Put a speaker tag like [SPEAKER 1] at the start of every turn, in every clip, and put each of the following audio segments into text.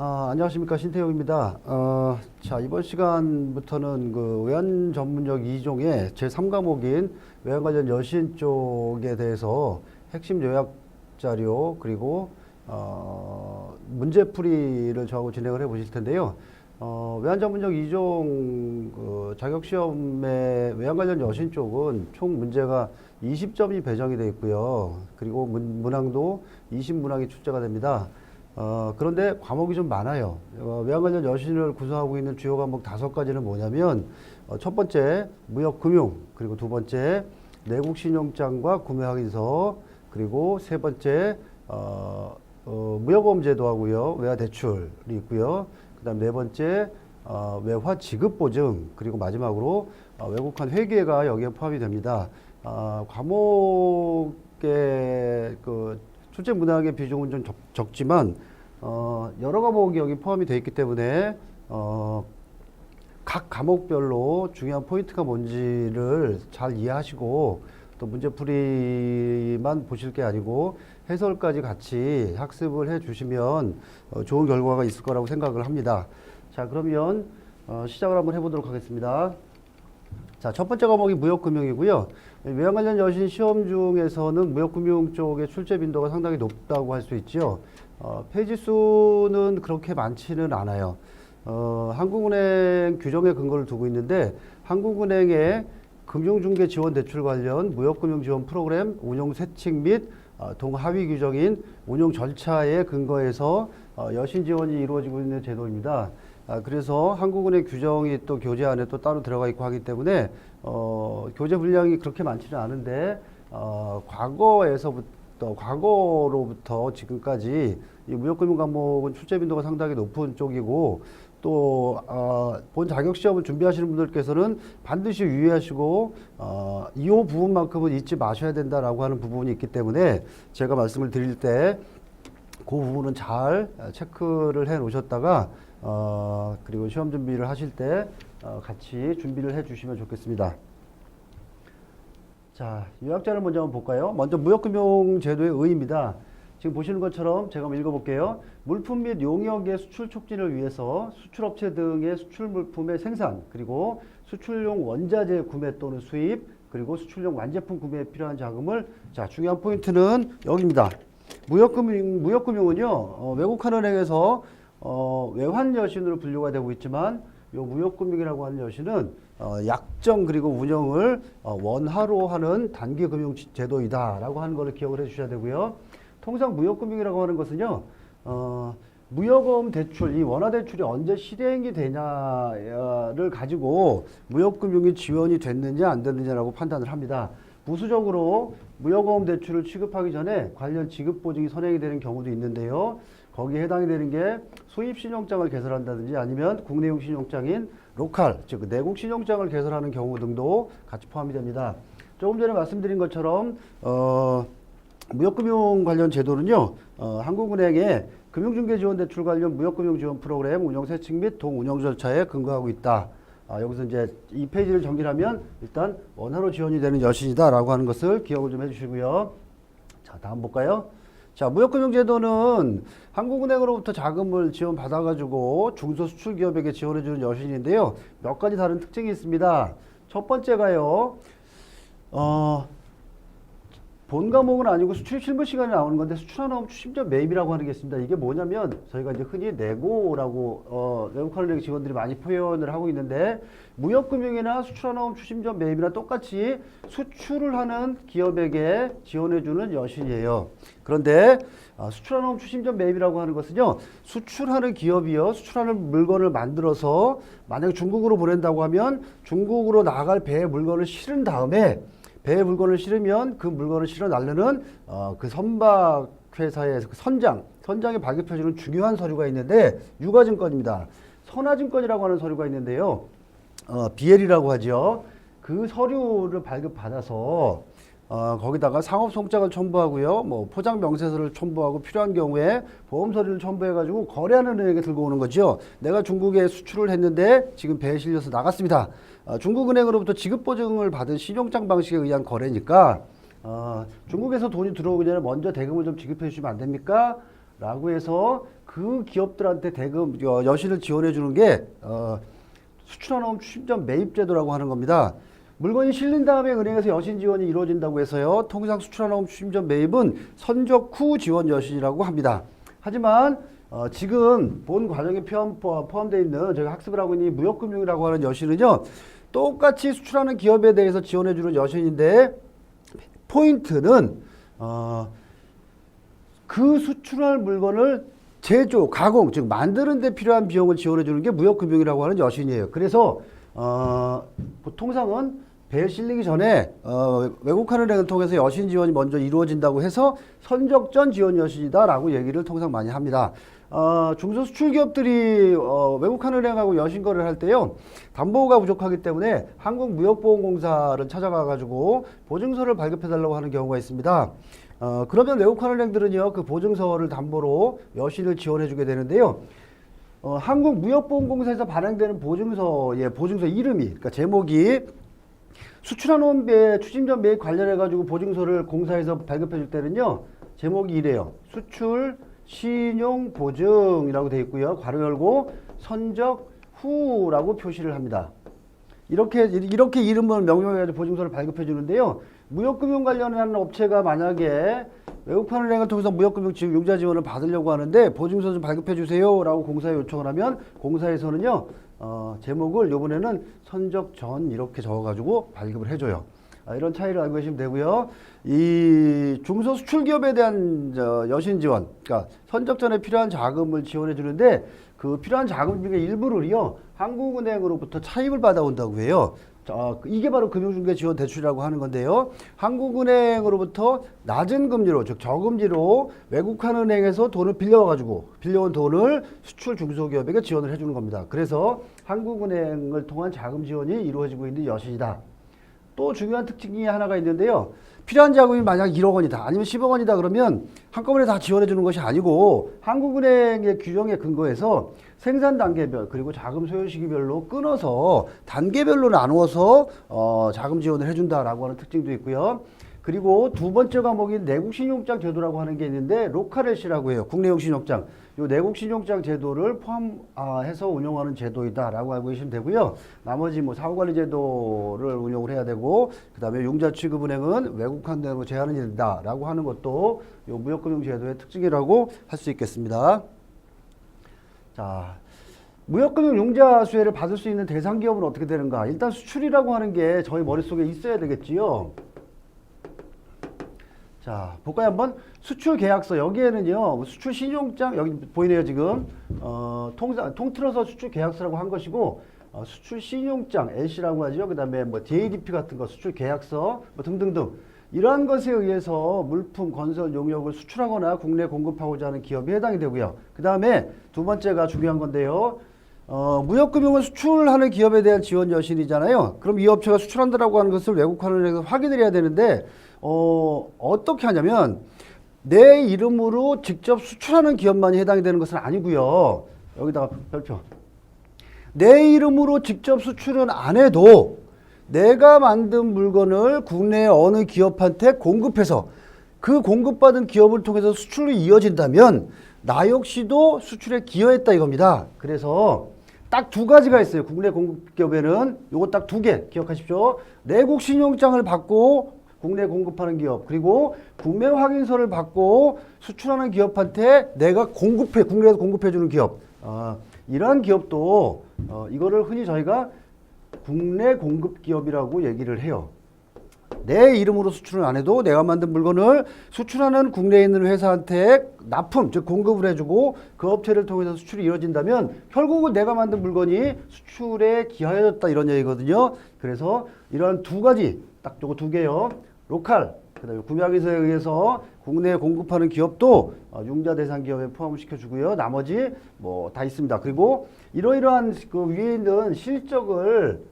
[SPEAKER 1] 안녕하십니까, 신태용입니다. 자, 이번 시간부터는 그 외환 전문역 2종의 제3과목인 외환 관련 여신 쪽에 대해서 핵심 요약 자료 그리고 문제풀이를 저하고 진행을 해 보실 텐데요. 외환 전문역 2종 그 자격시험의 외환 관련 여신 쪽은 총 문제가 20점이 배정이 되어 있고요. 그리고 문항도 20문항이 출제가 됩니다. 그런데 과목이 좀 많아요. 외환 관련 여신을 구성하고 있는 주요 과목 5가지는 뭐냐면, 첫 번째, 무역금융, 그리고 두 번째, 내국신용장과 구매확인서, 그리고 세 번째, 무역보험제도 하고요. 외화대출이 있고요. 그 다음 네 번째, 외화지급보증, 그리고 마지막으로, 외국환 회계가 여기에 포함이 됩니다. 과목의 그 출제 문항의 비중은 좀 적지만 여러 과목이 여기 포함이 되어 있기 때문에 각 과목별로 중요한 포인트가 뭔지를 잘 이해하시고 또 문제풀이만 보실 게 아니고 해설까지 같이 학습을 해 주시면 좋은 결과가 있을 거라고 생각을 합니다. 자, 그러면 시작을 한번 해보도록 하겠습니다. 자, 첫 번째 과목이 무역금융이고요. 외환 관련 여신 시험 중에서는 무역금융 쪽의 출제 빈도가 상당히 높다고 할 수 있죠. 페이지 수는 그렇게 많지는 않아요. 한국은행 규정의 근거를 두고 있는데, 한국은행의 금융중개 지원 대출 관련 무역금융 지원 프로그램 운용 세칙 및 동하위 규정인 운용 절차에 근거해서 여신 지원이 이루어지고 있는 제도입니다. 그래서 한국은행 규정이 또 교재 안에 또 따로 들어가 있고 하기 때문에 교재 분량이 그렇게 많지는 않은데 과거로부터 지금까지 이 무역금융 과목은 출제 빈도가 상당히 높은 쪽이고 또 본 자격시험을 준비하시는 분들께서는 반드시 유의하시고 이 부분만큼은 잊지 마셔야 된다라고 하는 부분이 있기 때문에 제가 말씀을 드릴 때 그 부분은 잘 체크를 해 놓으셨다가 그리고 시험 준비를 하실 때 같이 준비를 해 주시면 좋겠습니다. 자, 요약자를 먼저 한번 볼까요? 먼저 무역금융제도의 의의입니다. 지금 보시는 것처럼 제가 한번 읽어볼게요. 물품 및 용역의 수출 촉진을 위해서 수출업체 등의 수출 물품의 생산, 그리고 수출용 원자재 구매 또는 수입, 그리고 수출용 완제품 구매에 필요한 자금을, 자, 중요한 포인트는 여기입니다. 무역금융은요, 외국환은행에서 외환 여신으로 분류가 되고 있지만, 요 무역금융이라고 하는 여신은 약정 그리고 운영을 원화로 하는 단기 금융 제도이다라고 하는 것을 기억을 해주셔야 되고요. 통상 무역금융이라고 하는 것은요, 무역보험 대출, 이 원화 대출이 언제 실행이 되냐를 가지고 무역금융이 지원이 됐느냐 안 됐느냐라고 판단을 합니다. 부수적으로 무역보험 대출을 취급하기 전에 관련 지급보증이 선행이 되는 경우도 있는데요. 거기에 해당이 되는 게 수입신용장을 개설한다든지 아니면 국내용 신용장인 로컬, 즉 내국 신용장을 개설하는 경우 등도 같이 포함이 됩니다. 조금 전에 말씀드린 것처럼 무역금융 관련 제도는요, 한국은행의 금융중개지원대출 관련 무역금융지원 프로그램 운영세칙 및 동운영 절차에 근거하고 있다. 여기서 이제 이 페이지를 정리하면 일단 원화로 지원이 되는 여신이다라고 하는 것을 기억을 좀 해주시고요. 자, 다음 볼까요? 자, 무역금융제도는 한국은행으로부터 자금을 지원받아가지고 중소수출기업에게 지원해주는 여신인데요. 몇 가지 다른 특징이 있습니다. 첫 번째가요, 본 과목은 아니고 수출 실무 시간에 나오는 건데 수출하나움 추심전 매입이라고 하는 게 있습니다. 이게 뭐냐면 저희가 이제 흔히 내고라고 외국환은행 직원들이 많이 표현을 하고 있는데 무역금융이나 수출하나움 추심전 매입이나 똑같이 수출을 하는 기업에게 지원해주는 여신이에요. 그런데 수출하나움 추심전 매입이라고 하는 것은요, 수출하는 기업이요, 수출하는 물건을 만들어서 만약에 중국으로 보낸다고 하면 중국으로 나갈 배에 물건을 실은 다음에 배에 물건을 실으면 그 물건을 실어 날르는 그 선박 회사의 그 선장에 발급해주는 중요한 서류가 있는데 유가증권입니다. 선화증권이라고 하는 서류가 있는데요. BL이라고 하죠. 그 서류를 발급받아서 거기다가 상업송장을 첨부하고요, 뭐 포장 명세서를 첨부하고 필요한 경우에 보험 서류를 첨부해가지고 거래하는 은행에 들고 오는 거죠. 내가 중국에 수출을 했는데 지금 배에 실려서 나갔습니다. 중국은행으로부터 지급보증을 받은 신용장 방식에 의한 거래니까 중국에서 돈이 들어오기 전에 먼저 대금을 좀 지급해 주시면 안 됩니까? 라고 해서 그 기업들한테 대금 여신을 지원해 주는 게 수출하나홈 추심전 매입제도라고 하는 겁니다. 물건이 실린 다음에 은행에서 여신 지원이 이루어진다고 해서요. 통상 수출하나홈 추심전 매입은 선적 후 지원 여신이라고 합니다. 하지만 지금 본 과정에 포함되어 있는 저희가 학습을 하고 있는 무역금융이라고 하는 여신은요. 똑같이 수출하는 기업에 대해서 지원해 주는 여신인데 포인트는 그 수출할 물건을 제조, 가공, 즉 만드는 데 필요한 비용을 지원해 주는 게 무역금융이라고 하는 여신이에요. 그래서 통상은 배에 실리기 전에 외국하는은행을 통해서 여신 지원이 먼저 이루어진다고 해서 선적전 지원 여신이다라고 얘기를 통상 많이 합니다. 중소수출기업들이 외국하는은행하고 여신 거래를 할 때요. 담보가 부족하기 때문에 한국무역보험공사를 찾아가가지고 보증서를 발급해달라고 하는 경우가 있습니다. 그러면 외국하는은행들은요. 그 보증서를 담보로 여신을 지원해주게 되는데요. 한국무역보험공사에서 발행되는 보증서의 보증서 이름이, 그러니까 제목이 수출하는 배 추진전 매입 관련해가지고 보증서를 공사에서 발급해줄 때는요. 제목이 이래요. 수출 신용보증이라고 되어 있고요. 괄호 열고 선적 후라고 표시를 합니다. 이렇게 이름을 명명해가지고 보증서를 발급해 주는데요. 무역금융 관련한 업체가 만약에 외국하는은행을 통해서 무역금융 지원, 융자 지원을 받으려고 하는데 보증서 좀 발급해 주세요 라고 공사에 요청을 하면 공사에서는요. 제목을 이번에는 선적전 이렇게 적어가지고 발급을 해줘요. 이런 차이를 알고 계시면 되고요. 이 중소수출기업에 대한 여신 지원, 그러니까 선적전에 필요한 자금을 지원해 주는데 그 필요한 자금 중에 일부를요 한국은행으로부터 차입을 받아온다고 해요. 이게 바로 금융중개지원 대출이라고 하는 건데요. 한국은행으로부터 낮은 금리로, 즉 저금리로 외국하는은행에서 돈을 빌려온 돈을 수출 중소기업에게 지원을 해주는 겁니다. 그래서 한국은행을 통한 자금 지원이 이루어지고 있는 여신이다. 또 중요한 특징이 하나가 있는데요. 필요한 자금이 만약 1억 원이다 아니면 10억 원이다 그러면 한꺼번에 다 지원해 주는 것이 아니고 한국은행의 규정에 근거해서 생산 단계별 그리고 자금 소요 시기별로 끊어서 단계별로 나누어서 자금 지원을 해준다라고 하는 특징도 있고요. 그리고 두 번째 과목인 내국신용장 제도라고 하는 게 있는데 로카렛이라고 해요. 국내용 신용장. 이 내국신용장 제도를 포함해서 운영하는 제도이다라고 알고 계시면 되고요. 나머지 뭐 사후관리 제도를 운영을 해야 되고 그 다음에 융자 취급은행은 외국한은행으로 제한이 된다라고 하는 것도 이 무역금융 제도의 특징이라고 할 수 있겠습니다. 자, 무역금융 융자 수혜를 받을 수 있는 대상 기업은 어떻게 되는가? 일단 수출이라고 하는 게 저희 머릿속에 있어야 되겠지요. 자, 볼까요 한번? 수출 계약서 여기에는요 수출 신용장 여기 보이네요 지금 통틀어서 수출 계약서라고 한 것이고 수출 신용장 LC라고 하죠. 그 다음에 뭐 JDP 같은 거 수출 계약서 뭐 등등등 이러한 것에 의해서 물품 건설 용역을 수출하거나 국내 공급하고자 하는 기업이 해당이 되고요. 그 다음에 두 번째가 중요한 건데요. 무역금융은 수출하는 기업에 대한 지원 여신이잖아요. 그럼 이 업체가 수출한다라고 하는 것을 외국하는은행에서 확인을 해야 되는데 어떻게 하냐면 내 이름으로 직접 수출하는 기업만이 해당이 되는 것은 아니고요. 여기다가 별표. 내 이름으로 직접 수출은 안 해도 내가 만든 물건을 국내 어느 기업한테 공급해서 그 공급받은 기업을 통해서 수출이 이어진다면 나 역시도 수출에 기여했다 이겁니다. 그래서 딱 두 가지가 있어요. 국내 공급기업에는 요거 딱 두 개 기억하십시오. 내국 신용장을 받고 국내 공급하는 기업 그리고 국내 확인서를 받고 수출하는 기업한테 내가 국내에서 공급해주는 기업 이러한 기업도 이거를 흔히 저희가 국내 공급기업이라고 얘기를 해요. 내 이름으로 수출을 안 해도 내가 만든 물건을 수출하는 국내에 있는 회사한테 납품, 즉 공급을 해주고 그 업체를 통해서 수출이 이루어진다면 결국은 내가 만든 물건이 수출에 기여해줬다 이런 얘기거든요. 그래서 이러한 두 가지, 딱 요거 두 개요. 로컬, 그 다음에 구매하기서에 의해서 국내에 공급하는 기업도 융자 대상 기업에 포함을 시켜주고요. 나머지 뭐 다 있습니다. 그리고 이러이러한 그 위에 있는 실적을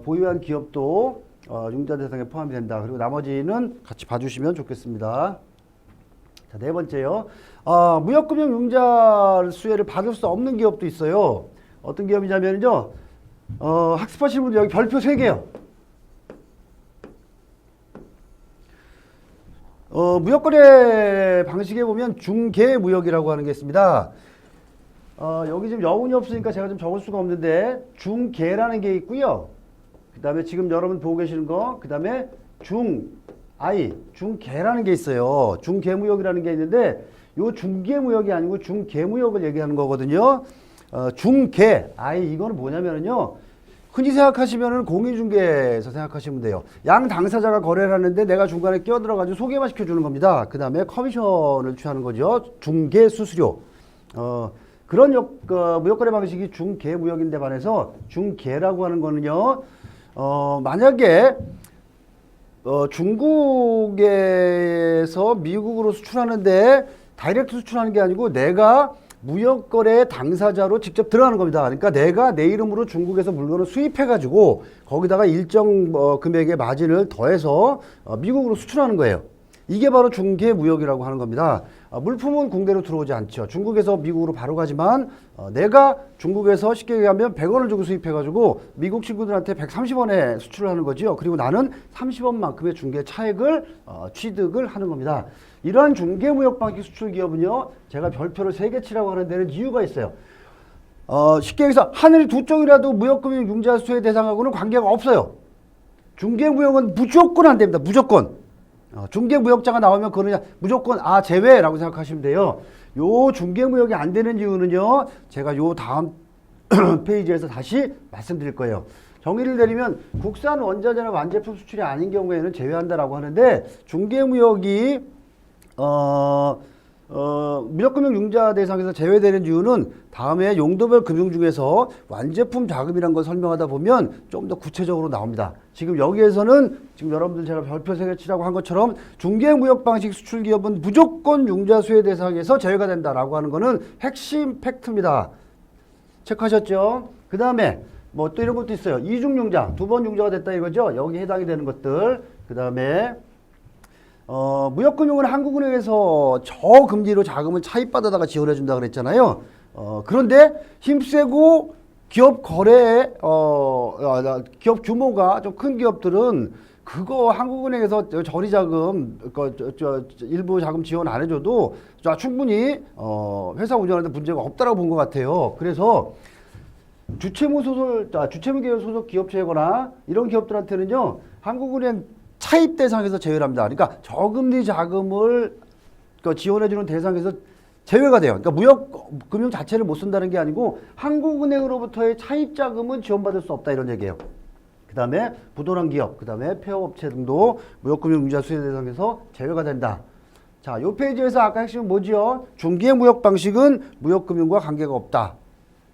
[SPEAKER 1] 보유한 기업도 융자 대상에 포함이 된다. 그리고 나머지는 같이 봐주시면 좋겠습니다. 자, 네 번째요. 무역금융 융자 수혜를 받을 수 없는 기업도 있어요. 어떤 기업이냐면요. 학습하시는 분들 여기 별표 3개요. 무역거래 방식에 보면 중개무역이라고 하는 게 있습니다. 여기 지금 여운이 없으니까 제가 좀 적을 수가 없는데 중개라는 게 있고요. 그 다음에 지금 여러분 보고 계시는 거, 그 다음에 중개라는 게 있어요. 중개무역이라는 게 있는데 요 중개무역이 아니고 중개무역을 얘기하는 거거든요. 중개, 이거는 뭐냐면요. 흔히 생각하시면은 공인중개에서 생각하시면 돼요. 양 당사자가 거래를 하는데 내가 중간에 끼어들어가지고 소개만 시켜주는 겁니다. 그 다음에 커미션을 취하는 거죠. 중개 수수료. 그런 무역거래 방식이 중개무역인데 반해서 중개라고 하는 거는요. 만약에 중국에서 미국으로 수출하는데 다이렉트 수출하는 게 아니고 내가 무역거래 당사자로 직접 들어가는 겁니다. 그러니까 내가 내 이름으로 중국에서 물건을 수입해가지고 거기다가 일정 금액의 마진을 더해서 미국으로 수출하는 거예요. 이게 바로 중개무역이라고 하는 겁니다. 물품은 국내로 들어오지 않죠. 중국에서 미국으로 바로 가지만 내가 중국에서 쉽게 얘기하면 100원을 주고 수입해가지고 미국 친구들한테 130원에 수출을 하는 거죠. 그리고 나는 30원만큼의 중개 차익을 취득을 하는 겁니다. 이러한 중개무역 방식 수출 기업은요, 제가 별표를 3개 치라고 하는 데는 이유가 있어요. 쉽게 얘기해서 하늘이 두 쪽이라도 무역금융 융자 수혜 대상하고는 관계가 없어요. 중개무역은 무조건 안 됩니다. 무조건. 중개무역자가 나오면 그거는 무조건 제외라고 생각하시면 돼요. 요 중개무역이 안 되는 이유는요, 제가 요 다음 페이지에서 다시 말씀드릴 거예요. 정의를 내리면 국산 원자재나 완제품 수출이 아닌 경우에는 제외한다라고 하는데 중개무역이 무역금융 융자 대상에서 제외되는 이유는 다음에 용도별 금융 중에서 완제품 자금이라는 걸 설명하다 보면 좀 더 구체적으로 나옵니다. 지금 여기에서는 지금 여러분들 제가 별표 3개 치라고 한 것처럼 중개무역 방식 수출 기업은 무조건 융자 수혜 대상에서 제외가 된다라고 하는 거는 핵심 팩트입니다. 체크하셨죠? 그 다음에 뭐 또 이런 것도 있어요. 이중 융자, 2번 융자가 됐다 이거죠? 여기 해당이 되는 것들. 그 다음에 무역금융은 한국은행에서 저금리로 자금을 차입받아다가 지원해준다 그랬잖아요. 그런데 힘세고 기업 거래, 기업 규모가 좀 큰 기업들은 그거 한국은행에서 저리자금, 일부 자금 지원 안 해줘도 충분히 회사 운영하는데 문제가 없다라고 본 것 같아요. 그래서 주채무 계열 소속 기업체거나 이런 기업들한테는요, 한국은행 차입 대상에서 제외를 합니다. 그러니까 저금리 자금을 지원해주는 대상에서 제외가 돼요. 그러니까 무역금융 자체를 못 쓴다는 게 아니고 한국은행으로부터의 차입 자금은 지원받을 수 없다 이런 얘기예요. 그 다음에 부도난 기업, 그 다음에 폐업업체 등도 무역금융 융자 수혜 대상에서 제외가 된다. 자, 이 페이지에서 아까 핵심은 뭐지요? 중개무역 방식은 무역금융과 관계가 없다.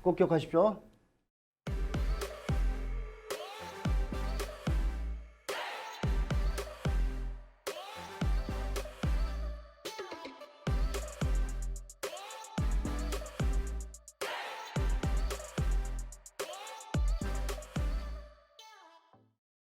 [SPEAKER 1] 꼭 기억하십시오.